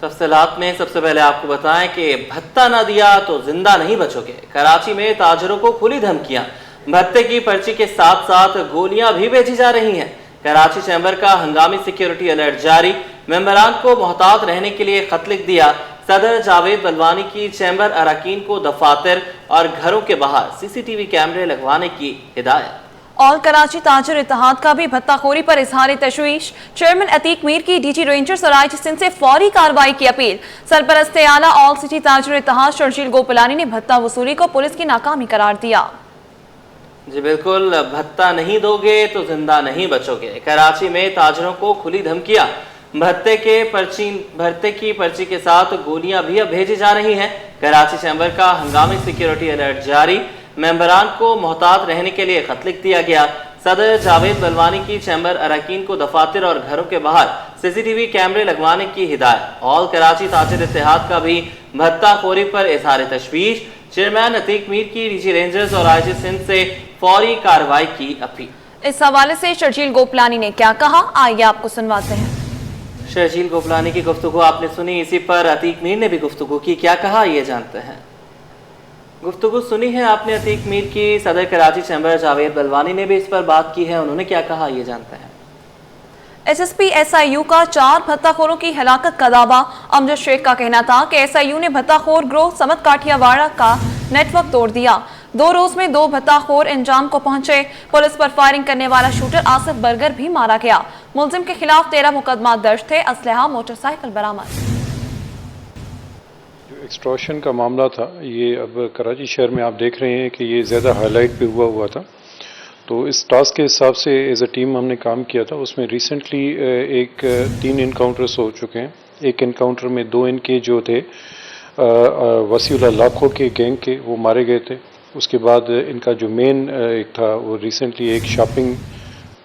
तफसीलात में सबसे पहले आपको बताएं कि भत्ता ना दिया तो जिंदा नहीं बचोगे। कराची में ताजरों को खुली धमकियां, भत्ते की पर्ची के साथ साथ गोलियां भी बेची जा रही हैं। कराची चैम्बर का हंगामी सिक्योरिटी अलर्ट जारी, मेंबरान को मोहतात रहने के लिए खत लिख दिया। सदर जावेद बलवानी की चैम्बर अरकान को दफातर और घरों के बाहर CCTV कैमरे लगवाने की हिदायत। ऑल कराची ताजर इत्तेहाद का भी भत्ताखोरी पर इजहार तशवीश। चेयरमैन अतीक मीर की DG रेंजर्स और IG सिंध से फौरी कार्रवाई की अपील। सरपरस्त आला ऑल सिटी ताजर इत्तेहाद शर्जील गोपलानी ने भत्ता वसूली को पुलिस की नाकामी करार दिया। जी बिल्कुल, भत्ता नहीं दोगे तो जिंदा नहीं बचोगे। कराची में ताजरों को खुली धमकियां, भत्ते की पर्ची के साथ गोलियां भी अब भेजी जा रही हैं। कराची चैम्बर का हंगामी सिक्योरिटी अलर्ट जारी, मेंबरान को मोहतात रहने के लिए खत लिख दिया गया। सदर जावेद बलवानी की चैम्बर अरकान को दफातर और घरों के बाहर CCTV कैमरे लगवाने की हिदायत। ऑल कराची ताजर इत्तेहाद का भी भत्ताखोरी पर इजहार तशवीश। चेयरमैन अतीक मीर की DG रेंजर्स और IG सिंध से फौरी कार्रवाई की अपील। इस हवाले से शर्जील गोपलानी ने क्या कहा, आइए आपको सुनवाते हैं। शर्जील गोपलानी की गुफ्तगू आपने सुनी, इसी पर अतीक मीर ने भी गुफ्तगू की, क्या कहा ये जानते हैं। गुफ्तगू सुनी है आपने अतीक मीर की, सदर कराची चैम्बर जावेद बलवानी ने भी इस पर बात की है, उन्होंने क्या कहा ये जानते हैं। SSP SIU का 4 भत्ताखोरों की हलाकत का दावा। अमजद शेख का कहना था कि SIU ने भत्ताखोर ग्रोह समत काठियावाड़ा का नेटवर्क तोड़ दिया। 2 रोज में 2 भत्ताखोर इंजाम को पहुंचे। पुलिस पर फायरिंग करने वाला शूटर आसिफ बर्गर भी मारा गया। मुलजिम के खिलाफ 13 मुकदमा दर्ज थे। असलहा मोटरसाइकिल बरामद। जो एक्सटॉर्शन का मामला था, ये अब कराची शहर में आप देख रहे हैं कि ये ज़्यादा हाईलाइट पे हुआ था। तो इस टास्क के हिसाब से एज अ टीम हमने काम किया था। उसमें रिसेंटली 3 इनकाउंटर्स हो चुके हैं। एक इनकाउंटर में 2 इनके जो थे वसीउल्लाह लाखों के गैंग के, वो मारे गए थे। उसके बाद इनका जो मेन एक था, वो रिसेंटली एक शॉपिंग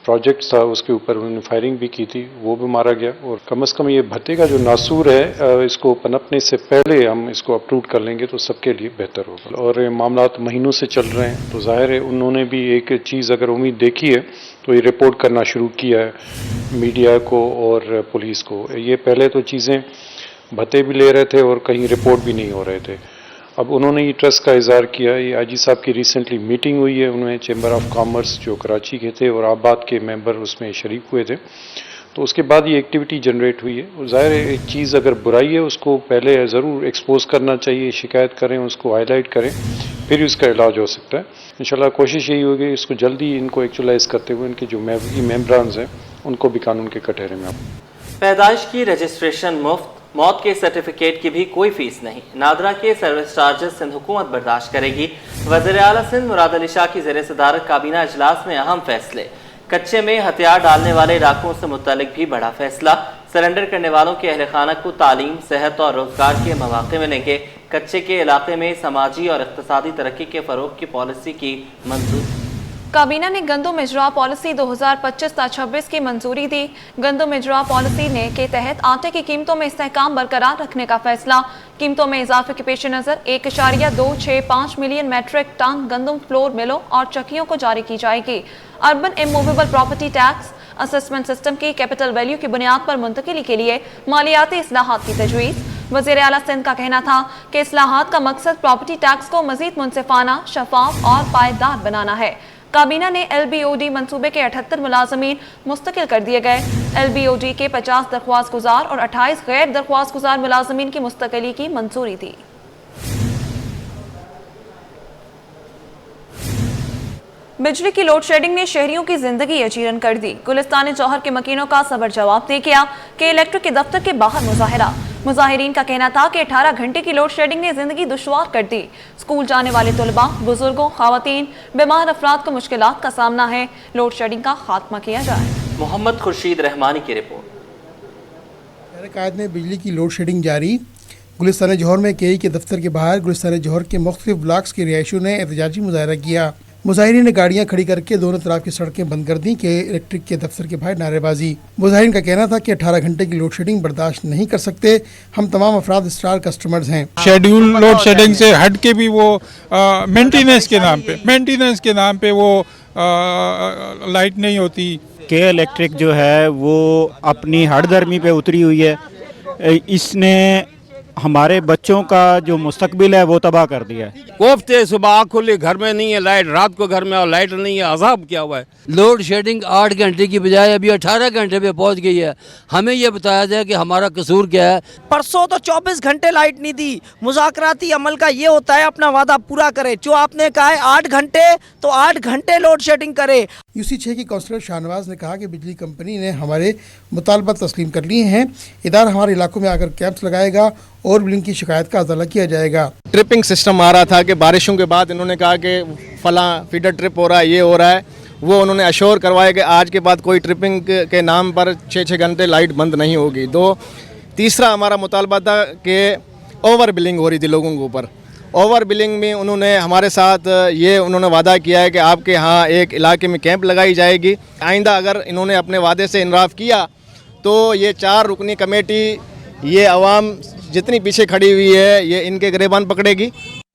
प्रोजेक्ट था, उसके ऊपर उन्होंने फायरिंग भी की थी, वो भी मारा गया। और कम से कम ये भत्ते का जो नासूर है, इसको पनपने से पहले हम इसको अप्रूव कर लेंगे तो सबके लिए बेहतर होगा। और ये मामला महीनों से चल रहे हैं, तो जाहिर है उन्होंने भी एक चीज़ अगर उम्मीद देखी है तो ये रिपोर्ट करना शुरू किया है मीडिया को और पुलिस को। ये पहले तो चीज़ें भत्ते भी ले रहे थे और कहीं रिपोर्ट भी नहीं हो रहे थे। अब उन्होंने ये ट्रस्ट का इजहार किया। ये IG साहब की रिसेंटली मीटिंग हुई है, उन्होंने चैम्बर ऑफ कॉमर्स जो कराची के थे और आबाद के मेंबर उसमें शरीक हुए थे, तो उसके बाद ये एक्टिविटी जनरेट हुई है। और ज़ाहिर है एक चीज़ अगर बुराई है उसको पहले ज़रूर एक्सपोज करना चाहिए, शिकायत करें, उसको हाईलाइट करें, फिर उसका इलाज हो सकता है। इंशाल्लाह कोशिश यही होगी इसको जल्दी इनको एक्चुअलाइज करते हुए इनके जो मेंबरान्स हैं उनको भी कानून के कटहरे में। पैदाइश की रजिस्ट्रेशन मुफ्त, मौत के सर्टिफिकेट की भी कोई फीस नहीं। नादरा के सर्विस चार्जेस सिंध हुकूमत बर्दाश्त करेगी। वज़ीर आला सिंध मुराद अली शाह की ज़ेर सदारत काबीना इजलास में अहम फैसले। कच्चे में हथियार डालने वाले इलाकों से मुतल्लिक भी बड़ा फैसला। सरेंडर करने वालों के अहल खाना को तालीम, सेहत और रोजगार के मौके मिलेंगे। कच्चे के इलाके में समाजी और इक़्तिसादी तरक्की के फ़रोग़ की पॉलिसी की मंजूरी। काबीना ने गंदम इजरा पॉलिसी 2025-26 की मंजूरी दी। गंदम इजरा पॉलिसी ने के तहत आटे की कीमतों में इस्तेहकाम बरकरार रखने का फैसला। कीमतों में इजाफे के पेश नज़र 1.265 मिलियन मैट्रिक टन गंदम फ्लोर मिलों और चक्कियों को जारी की जाएगी। Urban immovable property tax assessment system की कैपिटल वैल्यू की बुनियाद पर मुंतकिली के लिए मालियाती इस्लाहात की तजवीज़। वज़ीर आला सिंध का कहना था कि इस्लाहात का मकसद प्रॉपर्टी टैक्स को मज़ीद मुनसिफाना, शफाफ और पायदार बनाना है। काबीना ने LBOD मंसूबे के 78 मुलाजमीन मुस्तकिल कर दिए गए। LBOD के 50 दरख्वास्त गुजार और 28 गैर दरख्वास्त गुजार मुलाजमीन की मुस्तकिली की मंजूरी दी। बिजली की लोड शेडिंग ने शहरियों की जिंदगी अजीरन कर दी। गुलिस्तान जौहर के मकीनों का सबर जवाब दे किया कि इलेक्ट्रिक के दफ्तर के बाहर मुजाहिरा। मुजाहिरीन का कहना था कि 18 घंटे की लोड शेडिंग ने जिंदगी दुश्वार कर दी। स्कूल जाने वाले तलबा, बुजुर्गों, खवातीन, बीमार अफराद को मुश्किलात का सामना है। लोड शेडिंग का खात्मा किया जाए। मोहम्मद खुर्शीद रहमानी की रिपोर्ट। कायद में बिजली की लोड शेडिंग जारी। गुलिस्तान जौहर में KE के दफ्तर के बाहर गुलिस्तान जौहर के मुख्तलिफ ब्लॉक्स के रिहायशियों ने एहतजाजी मुजाहरा किया। मुजाहिरीन ने गाड़ियां खड़ी करके दोनों तरफ की सड़कें बंद कर दी कि इलेक्ट्रिक के दफ्तर के बाहर नारेबाजी। मुजाहिरीन का कहना था कि 18 घंटे की लोड शेडिंग बर्दाश्त नहीं कर सकते। हम तमाम अफराद स्टार कस्टमर्स हैं। शेड्यूल लोड शेडिंग से हट के भी वो मेंटेनेंस के नाम पे वो लाइट नहीं होती। के इलेक्ट्रिक जो है वो अपनी हड़दर्मी पे उतरी हुई है اس نے ہمارے بچوں کا جو مستقبل ہے وہ تباہ کر دیا ہے. کوفتے صبح آنکھ کھلی گھر میں نہیں ہے لائٹ, رات کو گھر میں اور لائٹ نہیں ہے, عذاب کیا ہوا ہے. لوڈ شیڈنگ 8 گھنٹے کی بجائے ابھی 18 گھنٹے پہ پہنچ گئی ہے. ہمیں یہ بتایا جائے کہ ہمارا قصور کیا ہے. پرسوں تو 24 گھنٹے لائٹ نہیں دی. مذاکراتی عمل کا یہ ہوتا ہے اپنا وعدہ پورا کرے. جو آپ نے کہا ہے 8 گھنٹے تو 8 گھنٹے لوڈ شیڈنگ کرے. UC 6 کی کونسلر شاہنواز نے کہا کہ بجلی کمپنی نے ہمارے مطالبات تسلیم کر لیے ہیں. ادارہ ہمارے علاقوں میں آ کر کیمپس لگائے گا اور بلنگ کی شکایت کا ازالہ کیا جائے گا. ٹرپنگ سسٹم آ رہا تھا کہ بارشوں کے بعد انہوں نے کہا کہ فلاں فیڈر ٹرپ ہو رہا ہے, یہ ہو رہا ہے, وہ انہوں نے اشور کروایا کہ آج کے بعد کوئی ٹرپنگ کے نام پر 6 گھنٹے لائٹ بند نہیں ہوگی. تیسرا ہمارا مطالبہ تھا کہ اوور بلنگ ہو رہی تھی لوگوں کے اوپر. اوور بلنگ میں انہوں نے ہمارے ساتھ یہ انہوں نے وعدہ کیا ہے کہ آپ کے ہاں ایک علاقے میں کیمپ لگائی جائے گی. آئندہ اگر انہوں نے اپنے وعدے سے انحراف کیا تو یہ 4 رکنی کمیٹی, یہ عوام جتنی پیچھے کھڑی ہوئی ہے, یہ ان کے گریبان پکڑے گی.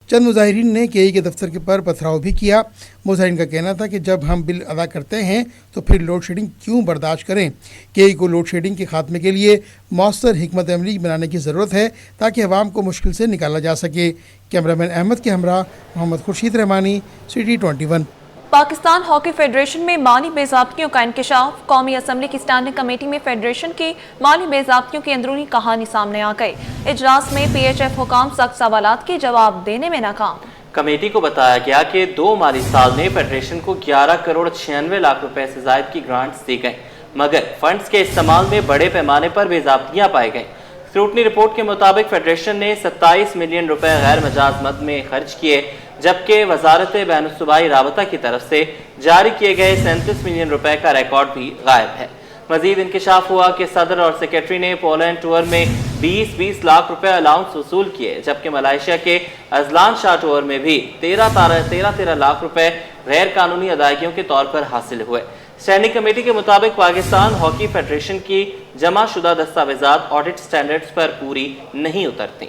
چند مظاہرین نے KE کے دفتر کے پر پتھراؤ بھی کیا. مظاہرین کا کہنا تھا کہ جب ہم بل ادا کرتے ہیں تو پھر لوڈ شیڈنگ کیوں برداشت کریں. KE کو لوڈ شیڈنگ کے خاتمے کے لیے مؤثر حکمت عملی بنانے کی ضرورت ہے تاکہ عوام کو مشکل سے نکالا جا سکے. کیمرامین احمد کے ہمراہ محمد خورشید رحمانی, سٹی 21. پاکستان ہاکی فیڈریشن میں مالی بے ضابطگیوں کا انکشاف. قومی اسمبلی کی اسٹینڈنگ کمیٹی میں فیڈریشن کی مالی بے ضابطگیوں کی اندرونی کہانی سامنے آ گئی. اجلاس میں PHF حکام سخت سوالات کے جواب دینے میں ناکام. کمیٹی کو بتایا گیا کہ 2 مالی سال میں فیڈریشن کو 11 کروڑ 96 لاکھ روپے سے زائد کی گرانٹس دی گئیں, مگر فنڈز کے استعمال میں بڑے پیمانے پر بے ضابطگیاں پائی گئیں. اسکروٹنی رپورٹ کے مطابق فیڈریشن نے 27 ملین روپے غیر مجاز مد میں خرچ کیے, جبکہ وزارت بین الصوبائی رابطہ کی طرف سے جاری کیے گئے 37 ملین روپے کا ریکارڈ بھی غائب ہے. مزید انکشاف ہوا کہ صدر اور سیکریٹری نے پولینڈ ٹور میں 20 لاکھ روپے الاؤنس وصول کیے, جبکہ ملائیشیا کے ازلان شاہ ٹور میں بھی 13 لاکھ روپے غیر قانونی ادائیگیوں کے طور پر حاصل ہوئے. اسٹینڈنگ کمیٹی کے مطابق پاکستان ہاکی فیڈریشن کی جمع شدہ دستاویزات آڈٹ سٹینڈرڈز پر پوری نہیں اترتی.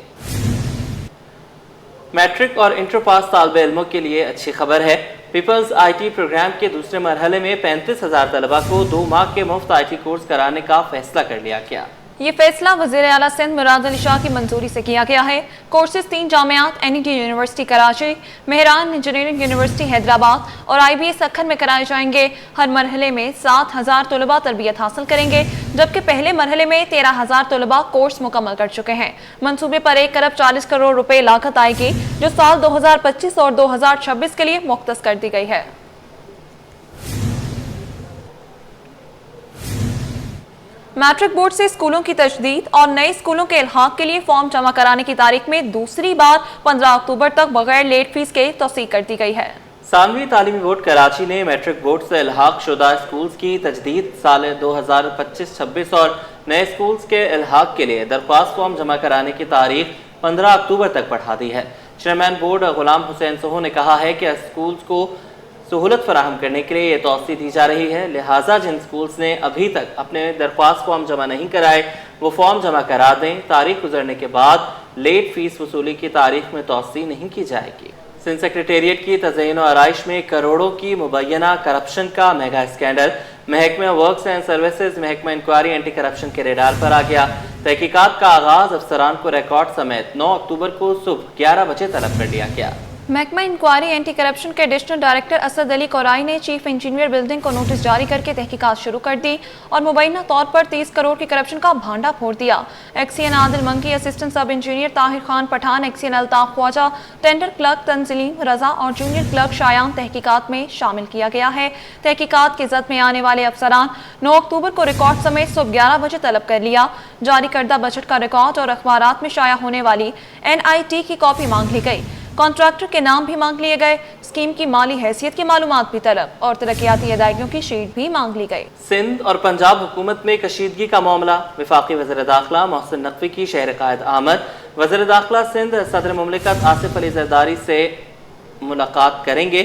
میٹرک اور انٹر پاس طالب علموں کے لیے اچھی خبر ہے. پیپلز IT پروگرام کے دوسرے مرحلے میں 35,000 طلبہ کو 2 ماہ کے مفت IT کورس کرانے کا فیصلہ کر لیا گیا. یہ فیصلہ وزیر اعلیٰ سندھ مراد علی شاہ کی منظوری سے کیا گیا ہے. Courses 3 جامعات NET university Karachi, Mehran engineering university Hyderabad اور IBA سکھن میں کرائے جائیں گے. ہر مرحلے میں 7,000 طلباء تربیت حاصل کریں گے, جبکہ پہلے مرحلے میں 13,000 طلباء کورس مکمل کر چکے ہیں. منصوبے پر 1 ارب 40 کروڑ روپے لاگت آئے گی, جو سال 2025 اور 2026 کے لیے مختص کر دی گئی ہے. میٹرک بورڈ سے اسکولوں کی تجدید اور نئے اسکولوں کے الحاق کے لیے فارم جمع کرانے کی تاریخ میں دوسری بار 15 اکتوبر تک بغیر لیٹ فیس کے توسیع کر دی گئی ہے. ثانوی تعلیمی بورڈ کراچی نے میٹرک بورڈ سے الحاق شدہ اسکولز کی تجدید سال 2025-26 اور نئے اسکولز کے الحاق کے لیے درخواست فارم جمع کرانے کی تاریخ 15 اکتوبر تک بڑھا دی ہے. چیئرمین بورڈ غلام حسین سوہو نے کہا ہے کہ اسکولز کو سہولت فراہم کرنے کے لیے یہ توسیع دی جا رہی ہے, لہٰذا جن اسکولز نے ابھی تک اپنے درخواست فارم جمع نہیں کرائے وہ فارم جمع کرا دیں. تاریخ گزرنے کے بعد لیٹ فیس وصولی کی تاریخ میں توسیع نہیں کی جائے گی. سندھ سیکریٹریٹ کی تزئین و آرائش میں کروڑوں کی مبینہ کرپشن کا میگا اسکینڈل. محکمہ ورکس اینڈ سروسز محکمہ انکوائری اینٹی کرپشن کے ریڈار پر آ گیا. تحقیقات کا آغاز افسران کو ریکارڈ سمیت 9 اکتوبر کو صبح 11 بجے طلب کر لیا گیا. محکمہ انکوائری اینٹی کرپشن کے ایڈیشنل ڈائریکٹر اسد علی کورائی نے چیف انجینئر بلڈنگ کو نوٹس جاری کر کے تحقیقات شروع کر دی اور مبینہ طور پر 30 کروڑ کی کرپشن کا بھانڈا پھوڑ دیا. ایکسین عادل منکی, اسسٹنٹ سب انجینئر طاہر خان پٹھان, ایکسین الطاف خواجہ, ٹینڈر کلرک تنزلیم رضا اور جونیئر کلرک شایان تحقیقات میں شامل کیا گیا ہے. تحقیقات کی زد میں آنے والے افسران 9 اکتوبر کو ریکارڈ سمیت صبح 11 بجے طلب کر لیا. جاری کردہ بجٹ کا ریکارڈ اور اخبارات میں شائع ہونے والی NIT کی کاپی مانگ لی گئی. کانٹریکٹر کے نام بھی مانگ لیے گئے. اسکیم کی مالی حیثیت کی معلومات بھی طلب اور ترقیاتی ادائیگیوں کی شیٹ بھی مانگ لی گئی. سندھ اور پنجاب حکومت میں کشیدگی کا معاملہ. وفاقی وزیر داخلہ محسن نقوی کی شہر قائد آمد. وزیر داخلہ سندھ صدر مملکت آصف علی زرداری سے ملاقات کریں گے.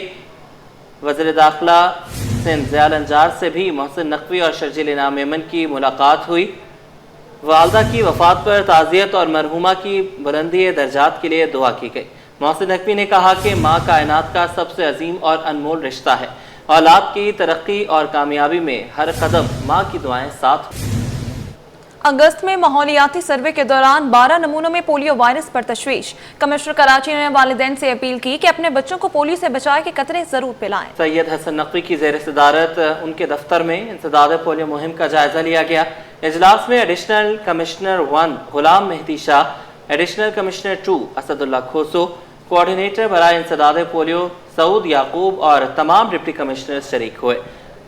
وزیر داخلہ سندھ ضیاء الانجار سے بھی محسن نقوی اور شرجیل انعام میمن کی ملاقات ہوئی. والدہ کی وفات پر تعزیت اور مرحومہ کی بلندی درجات کے لیے دعا کی گئی. محسن نقوی نے کہا کہ ماں کائنات کا سب سے عظیم اور انمول رشتہ ہے. اولاد کی ترقی اور کامیابی میں ہر قدم ماں کی دعائیں ساتھ. अगस्त में माहौलियाती सर्वे के दौरान 12 नमूनों में पोलियो वायरस पर तशवीश। कमिश्नर कराची ने वालिदैन से अपील की कि अपने बच्चों को पोलियो से बचाव के कतरे जरूर पिलाएं। सैयद हसन नकवी की ज़ेर सदारत उनके दफ्तर में इंसदाद पोलियो मुहिम का जायजा लिया गया। इजलास में additional commissioner 1 Ghulam Mehdi Shah, additional commissioner 2 Asadullah Khoso, coordinator बराए इंसदाद पोलियो सऊद याकूब और तमाम डिप्टी कमिश्नर शरीक हुए,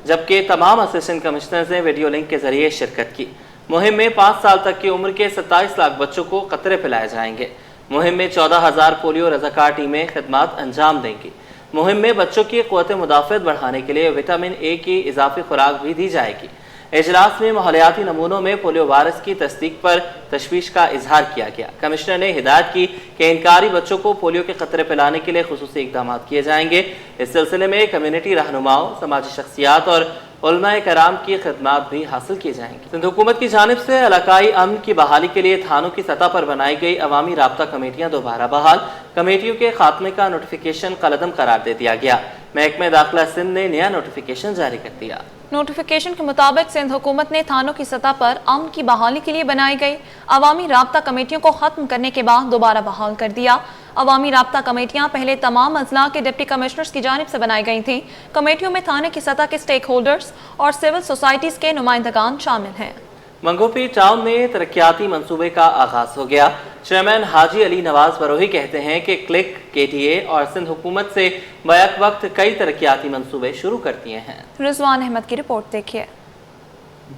जबकि तमाम असिस्टेंट कमिश्नर्स ने वीडियो लिंक के जरिए शिरकत की। मुहिम में 5 साल तक की उम्र के 27 लाख बच्चों को कतरे पिलाए जाएंगे। मुहिम में 14,000 पोलियो रज़ाकार टीमें खिदमात अंजाम देंगी। मुहिम में बच्चों की क़ुव्वत मुदाफ़अत बढ़ाने के लिए विटामिन ए की इजाफी खुराक भी दी जाएगी। इजलास में माहौलियाती नमूनों में पोलियो वायरस की तस्दीक पर तशवीश का इजहार किया गया। कमिश्नर ने हिदायत की कि इनकारी बच्चों को पोलियो के खतरे पिलाने के लिए खुसूसी इक़दाम किए जाएंगे। इस सिलसिले में कम्यूनिटी रहनुमाओं, समाजी शख्सियात और उलमाए कराम की खिदमात भी हासिल की जाएंगी। सिंध हुकूमत की जानिब से इलाकाई अमन की बहाली के लिए थानों की सतह पर बनाई गई अवामी राब्ता कमेटियां दोबारा बहाल। कमेटियों के खात्मे का नोटिफिकेशन कलअदम करार दे दिया गया। महकमे दाखिला सिंध ने नया नोटिफिकेशन जारी कर दिया। नोटिफिकेशन के मुताबिक सिंध हुकूमत ने थानों की सतह पर अमन की बहाली के लिए बनाई गई अवामी राब्ता कमेटियों को खत्म करने के बाद दोबारा बहाल कर दिया। अवामी राब्ता कमेटियां पहले तमाम अजला के डिप्टी कमिश्नर्स की जानिब से बनाई गई थीं। कमेटियों में थाने की सतह के स्टेक होल्डर्स और सिविल सोसाइटीज के नुमाइंदगान शामिल हैं। मंगोपी टाउन में तरक्याती मंसूबे का आगाज हो गया। चेयरमैन हाजी अली नवाज बरोही कहते हैं कि क्लिक, KTA और सिंध हुकूमत से बैक वक्त कई तरक्याती मंसूबे शुरू कर दिए हैं। रिजवान अहमद की रिपोर्ट देखिए।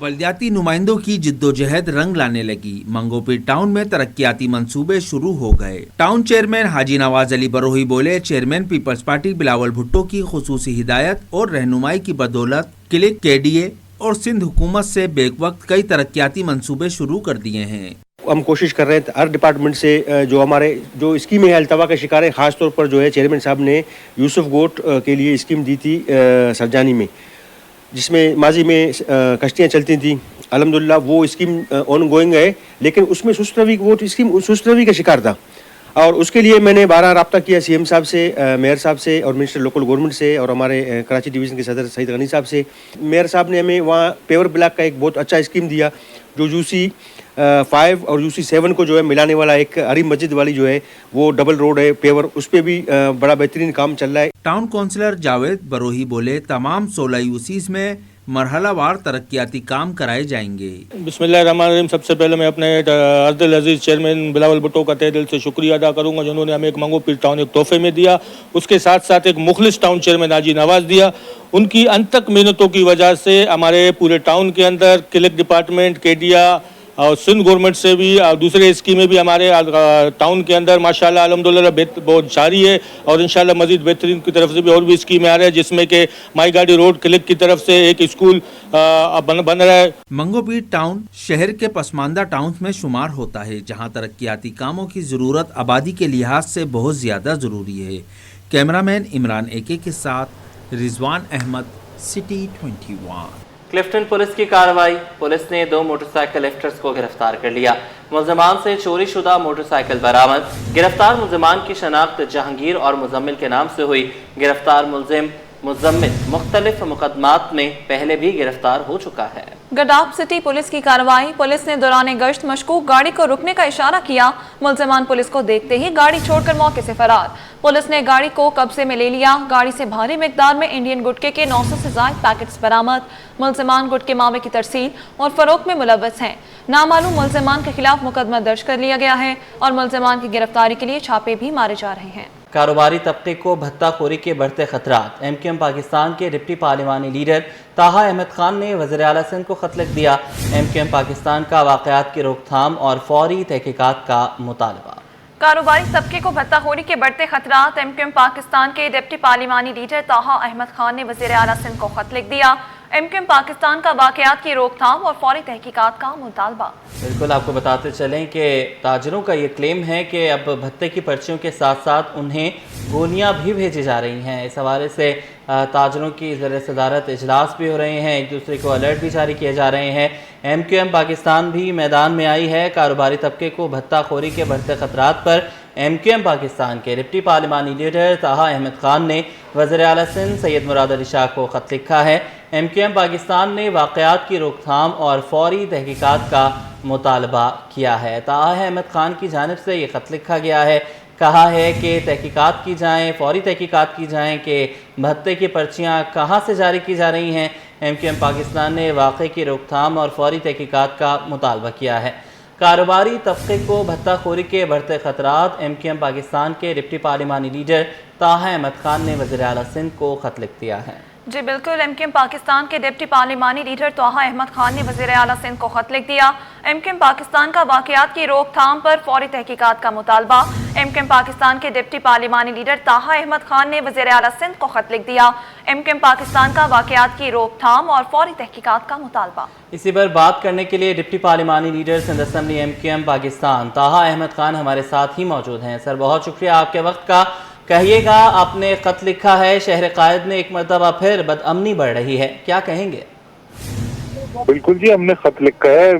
बल्दियाती नुमाइंदों की जिद्दोजहद रंग लाने लगी। मंगोपीर टाउन में तरक्याती मंसूबे शुरू हो गए। टाउन चेयरमैन हाजी नवाज अली बरोही बोले, chairman Peoples Party Bilawal Bhutto की खुसूसी हिदायत और रहनुमाई की बदौलत क्लिक, KDA और सिंध हुकूमत से बेक वक्त कई तरक्याती मंसूबे शुरू कर दिए हैं। हम कोशिश कर रहे थे हर डिपार्टमेंट से जो हमारे जो स्कीमें हैं अल्तवा का शिकार है, ख़ास तौर पर जो है चेयरमैन साहब ने यूसुफ गोट के लिए स्कीम दी थी सरजानी में, जिसमें माजी में कश्तियाँ चलती थी। अल्हम्दुलिल्लाह वो स्कीम ऑन गोइंग है, लेकिन उसमें सुस्त रवि वो स्कीम सुस्त रवि का शिकार था और उसके लिए मैंने 12 रब्ता किया CM साहब से, मेयर साहब से और मिनिस्टर लोकल गवर्नमेंट से और हमारे कराची डिवीज़न के सदर सईद गनी साहब से। मेयर साहब ने हमें वहाँ पेवर ब्लॉक का एक बहुत अच्छा स्कीम दिया, जो UC 5 और UC 7 को जो है मिलाने वाला एक हरी मस्जिद वाली जो है वो डबल रोड है पेवर, उस पर भी बड़ा बेहतरीन काम चल रहा है। टाउन काउंसलर जावेद बरोही बोले, तमाम 16 UCs में मरहलावार तरक्याती काम कराए जाएंगे। बिस्मिल्लाहिर्रहमानिर्रहीम। सबसे पहले मैं अपने अब्दुल अजीज चेयरमैन बिलावल भुट्टो का तहे दिल से शुक्रिया अदा करूंगा, जिन्होंने हमें एक मंगोपीर टाउन एक तोहफे में दिया। उसके साथ साथ एक मुखलिस टाउन चेयरमैन हाजी नवाज दिया। उनकी अनतक मेहनतों की वजह से हमारे पूरे टाउन के अंदर क्लिक डिपार्टमेंट, KDA और सिंध गवर्नमेंट से भी और दूसरे स्कीमें भी हमारे टाउन के अंदर माशाल्लाह अल्हम्दुलिल्लाह बहुत जारी है और इंशाल्लाह मजीद बेहतरीन की तरफ से भी और भी स्कीमें आ रही है, जिसमें कि माई गाड़ी रोड क्लिक की तरफ से एक स्कूल बन रहा है। मंगोपीर टाउन शहर के पसमानदा टाउन में शुमार होता है, जहां तरक्याती कामों की ज़रूरत आबादी के लिहाज से बहुत ज़्यादा ज़रूरी है। कैमरामैन इमरान AK के साथ रिजवान अहमद, सिटी 21। क्लिफ्टन पुलिस की कार्रवाई। पुलिस ने 2 मोटरसाइकिल लिफ्टर्स को गिरफ्तार कर लिया। मुल्ज़िमान से चोरी शुदा मोटरसाइकिल बरामद। गिरफ्तार मुल्ज़िमान की शनाख्त जहांगीर और मुजम्मिल के नाम से हुई। गिरफ्तार मुजम्मिल मुख्तलिफ मुकदमात में पहले भी गिरफ्तार हो चुका है। गडाफ सिटी पुलिस की कार्रवाई। पुलिस ने दौरान गश्त मशकूक गाड़ी को रुकने का इशारा किया। मुल्ज़िमान पुलिस को देखते ही गाड़ी छोड़कर मौके से फरार। पुलिस ने गाड़ी को कब्जे में ले लिया। गाड़ी से भारी मिकदार में इंडियन गुटके के 900 से ज़ायद पैकेट्स बरामद। मुल्ज़िमान गुटके मावे की तरसील और फरोख्त में मुलव्वस हैं। नामालूम मुल्ज़िमान के खिलाफ मुकदमा दर्ज कर लिया गया है और मुल्ज़िमान की गिरफ्तारी के लिए छापे भी मारे जा रहे हैं। कारोबारी तबके को भत्ताखोरी के बढ़ते खतरात। MQM पाकिस्तान के डिप्टी पार्लिमानी लीडर ताहा अहमद खान ने वज़ीर आला सिंध को खत लिख दिया। MQM पाकिस्तान का वाक़यात की रोकथाम और फौरी तहकीकात का मुतालबा। कारोबारी तबके को भत्ताखोरी के बढ़ते खतरात। MQM पाकिस्तान के डिप्टी पार्लिमानी लीडर ताहा अहमद खान ने वज़ीर आला सिंध को खत लिख दिया। MQM पाकिस्तान का वाक़यात की रोकथाम और फौरी तहकीकात का मुतालबा। बिल्कुल, आपको बताते चलें कि ताजरों का ये क्लेम है कि अब भत्ते की पर्चियों के साथ साथ उन्हें गोलियां भी भेजी जा रही हैं। इस हवाले से ताजरों की ज़र सदारत इजलास भी हो रहे हैं, एक दूसरे को अलर्ट भी जारी किए जा रहे हैं। MQM पाकिस्तान भी मैदान में आई है। कारोबारी तबके को भत्ताखोरी के बढ़ते खतरात पर MQM पाकिस्तान के डिप्टी पार्लिमानी लीडर ताहा अहमद खान ने वज़ीर आला सिंध सैयद मुराद अली शाह को खत लिखा है। MQM پاکستان نے واقعات کی روک تھام اور فوری تحقیقات کا مطالبہ کیا ہے۔ طاہا احمد خان کی جانب سے یہ خط لکھا گیا ہے، کہا ہے کہ تحقیقات کی جائیں، فوری تحقیقات کی جائیں کہ بھتے کی پرچیاں کہاں سے جاری کی جا رہی ہیں۔ MQM پاکستان نے واقعے کی روک تھام اور فوری تحقیقات کا مطالبہ کیا ہے۔ کاروباری طبقے کو بھتہ خوری کے بڑھتے خطرات، MQM پاکستان کے ڈپٹی پارلیمانی لیڈر طاہا احمد خان نے وزیر اعلیٰ سندھ کو خط لکھ دیا ہے۔ جی بالکل، MQM پاکستان کے ڈپٹی پارلیمانی لیڈر طاہا احمد خان نے وزیر اعلیٰ سندھ کو خط لکھ دیا۔ MQM پاکستان کا واقعات کی روک تھام پر فوری تحقیقات کا مطالبہ۔ MQM پاکستان کے ڈپٹی پارلیمانی لیڈر طاہا احمد خان نے وزیر اعلیٰ سندھ کو خط لکھ دیا۔ MQM پاکستان کا واقعات کی روک تھام اور فوری تحقیقات کا مطالبہ۔ اسی پر بات کرنے کے لیے ڈپٹی پارلیمانی leader Sindh assembly MQM Pakistan Taha Ahmed Khan ہمارے ساتھ ہی موجود ہیں۔ سر، بہت شکریہ آپ کے وقت کا۔ کہیے گا، آپ نے خط لکھا ہے، شہر قائد میں ایک مرتبہ پھر بدامنی بڑھ رہی ہے، کیا کہیں گے؟ بالکل جی، ہم نے خط لکھا ہے،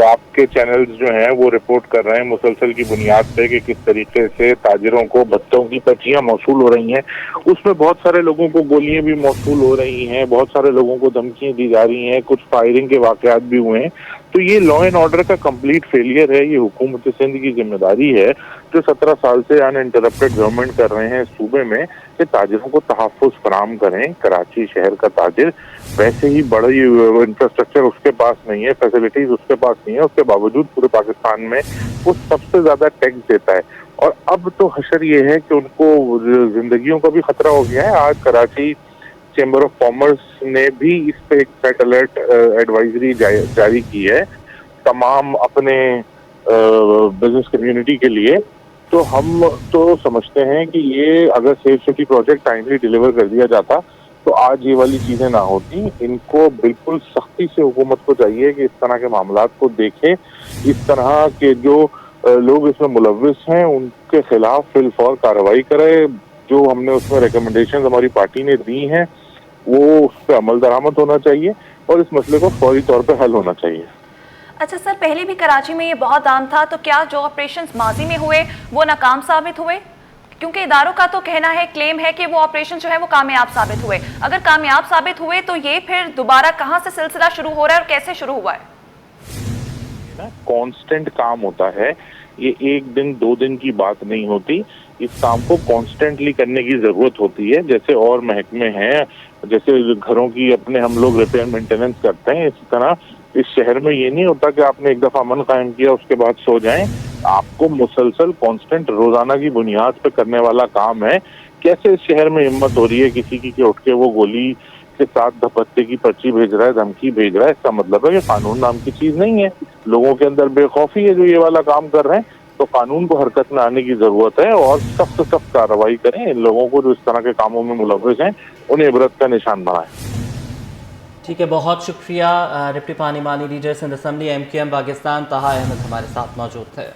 آپ کے چینلز جو ہیں وہ رپورٹ کر رہے ہیں مسلسل کی بنیاد پہ کہ کس طریقے سے تاجروں کو بھتوں کی پرچیاں موصول ہو رہی ہیں۔ اس میں بہت سارے لوگوں کو گولیاں بھی موصول ہو رہی ہیں، بہت سارے لوگوں کو دھمکیاں دی جا رہی ہیں، کچھ فائرنگ کے واقعات بھی ہوئے ہیں۔ تو یہ لا اینڈ آرڈر کا کمپلیٹ فیلئر ہے۔ یہ حکومت سندھ کی ذمہ داری ہے جو 17 سال سے ان انٹرپٹڈ گورنمنٹ کر رہے ہیں اس صوبے میں کہ تاجروں کو تحفظ فراہم کریں۔ کراچی شہر کا تاجر ویسے ہی بڑی انفراسٹرکچر اس کے پاس نہیں ہے، فیسلٹیز اس کے پاس نہیں ہے، اس کے باوجود پورے پاکستان میں وہ سب سے زیادہ ٹیکس دیتا ہے۔ اور اب تو حشر یہ ہے کہ ان کو زندگیوں کا بھی خطرہ ہو گیا ہے۔ آج کراچی چیمبر آف کامرس نے بھی اس پہ ایک سیٹ الرٹ ایڈوائزری جاری کی ہے تمام اپنے بزنس کمیونٹی کے لیے۔ تو ہم تو سمجھتے ہیں کہ یہ اگر safe city project timely deliver کر دیا جاتا تو آج یہ والی چیزیں نہ ہوتی۔ ان کو بالکل سختی سے حکومت کو چاہیے کہ اس طرح کے معاملات کو دیکھیں، اس طرح کے جو لوگ اس میں ملوث ہیں ان کے خلاف فی الفور کارروائی کرے۔ جو ہم نے اس میں ریکمنڈیشنز ہماری پارٹی نے دی ہیں وہ اس پہ عمل درآمد ہونا چاہیے اور اس مسئلے کو فوری طور پہ حل ہونا چاہیے۔ اچھا سر، پہلے بھی کراچی میں یہ بہت عام تھا، تو کیا جو آپریشنز ماضی میں ہوئے وہ ناکام ثابت ہوئے؟ کیونکہ اداروں کا تو کہنا ہے، کلیم ہے کہ وہ آپریشن جو ہے وہ کامیاب ثابت ہوئے۔ اگر کامیاب ثابت ہوئے تو یہ پھر دوبارہ کہاں سے سلسلہ شروع ہو رہا ہے اور کیسے شروع ہوا ہے؟ کانسٹنٹ کام ہوتا ہے، یہ ایک دن دو دن کی بات نہیں ہوتی۔ اس کام کو کانسٹنٹلی کرنے کی ضرورت ہوتی ہے۔ جیسے اور محکمے ہیں، جیسے گھروں کی اپنے ہم لوگ ریپیئر مینٹیننس کرتے ہیں، اسی طرح اس شہر میں یہ نہیں ہوتا کہ آپ نے ایک دفعہ امن قائم کیا اس کے بعد سو جائیں۔ آپ کو مسلسل کانسٹنٹ روزانہ کی بنیاد پہ کرنے والا کام ہے۔ کیسے اس شہر میں ہمت ہو رہی ہے کسی کی کہ اٹھ کے وہ گولی کے ساتھ دھپتے کی پرچی بھیج رہا ہے، دھمکی بھیج رہا ہے؟ اس کا مطلب ہے کہ قانون نام کی چیز نہیں ہے، لوگوں کے اندر بے خوفی ہے جو یہ والا کام کر رہے ہیں۔ تو قانون کو حرکت میں آنے کی ضرورت ہے اور سخت سخت کارروائی کریں۔ ان لوگوں کو جو اس طرح کے کاموں میں ملوث ہیں انہیں عبرت کا نشان بنائیں۔ ٹھیک ہے، بہت شکریہ۔ ڈپٹی پارلیمانی leader Sindh assembly MQM Pakistan Taha Ahmed ہمارے ساتھ موجود تھے۔